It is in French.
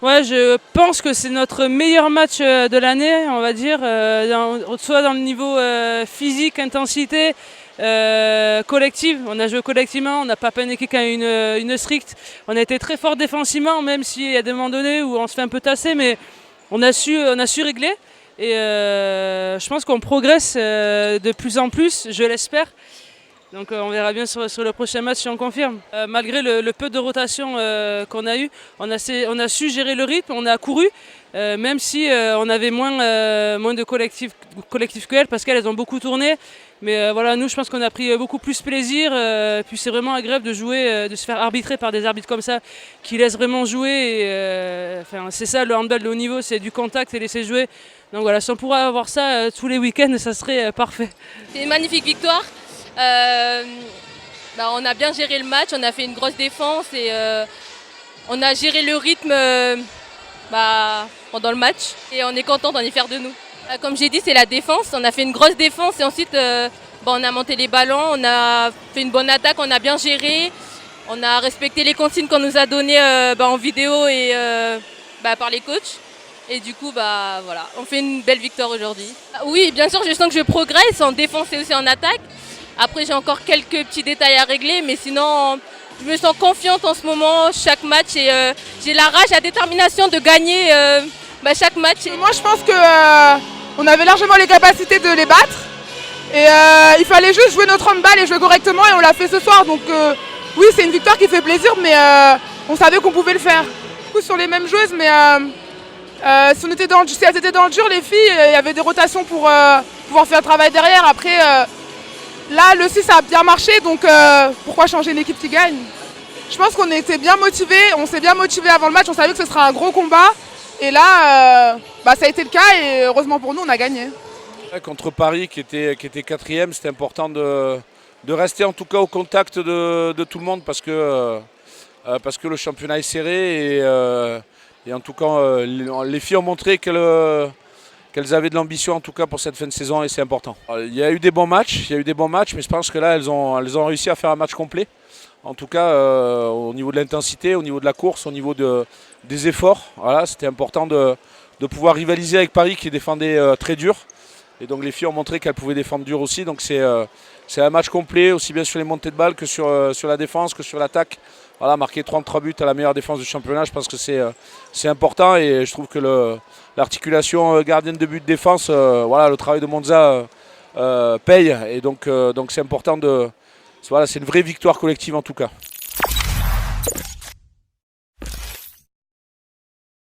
Ouais, je pense que c'est notre meilleur match de l'année, on va dire, soit dans le niveau physique, intensité, collective. On a joué collectivement, on n'a pas paniqué qu'à une stricte. On a été très fort défensivement, même s'il y a des moments donnés où on se fait un peu tasser, mais on a su régler. Et je pense qu'on progresse de plus en plus, je l'espère. Donc on verra bien sur le prochain match si on confirme. Malgré le peu de rotation qu'on a eu, on a su gérer le rythme, on a couru, même si on avait moins de collectifs qu'elles, parce qu'elles ont beaucoup tourné. Mais voilà, nous je pense qu'on a pris beaucoup plus plaisir, puis c'est vraiment agréable de jouer, de se faire arbitrer par des arbitres comme ça, qui laissent vraiment jouer. Et, c'est ça le handball de haut niveau, c'est du contact et laisser jouer. Donc voilà, si on pourrait avoir ça tous les week-ends, ça serait parfait. C'est une magnifique victoire. On a bien géré le match, on a fait une grosse défense et on a géré le rythme pendant le match et on est content d'en y faire de nous. Comme j'ai dit, c'est la défense, on a fait une grosse défense et ensuite on a monté les ballons, on a fait une bonne attaque, on a bien géré, on a respecté les consignes qu'on nous a données en vidéo et par les coachs. Et du coup, voilà, on fait une belle victoire aujourd'hui. Oui, bien sûr, je sens que je progresse en défense et aussi en attaque. Après, j'ai encore quelques petits détails à régler, mais sinon, je me sens confiante en ce moment, chaque match. Et j'ai la rage, la détermination de gagner chaque match. Moi, je pense qu'on avait largement les capacités de les battre. Et il fallait juste jouer notre handball et jouer correctement, et on l'a fait ce soir. Donc oui, c'est une victoire qui fait plaisir, mais on savait qu'on pouvait le faire. Du coup, sur les mêmes joueuses, mais si elles étaient dans le dur, les filles, il y avait des rotations pour pouvoir faire le travail derrière. Après, là, le 6 a bien marché, donc pourquoi changer une équipe qui gagne? Je pense qu'on était bien motivés, on s'est bien motivés avant le match, on savait que ce sera un gros combat. Et là, ça a été le cas et heureusement pour nous, on a gagné. Contre Paris, qui était quatrième, c'était important de rester en tout cas au contact de tout le monde parce que le championnat est serré et en tout cas, les filles ont montré qu'elles avaient de l'ambition en tout cas pour cette fin de saison et c'est important. Il y a eu des bons matchs, mais je pense que là elles ont réussi à faire un match complet. En tout cas au niveau de l'intensité, au niveau de la course, au niveau des efforts. Voilà, c'était important de pouvoir rivaliser avec Paris qui défendait très dur. Et donc les filles ont montré qu'elles pouvaient défendre dur aussi. Donc c'est un match complet, aussi bien sur les montées de balles que sur la défense, que sur l'attaque. Voilà, marquer 33 buts à la meilleure défense du championnat, je pense que c'est important et je trouve que l'articulation gardienne de but de défense, le travail de Monza paye et donc c'est important c'est une vraie victoire collective en tout cas.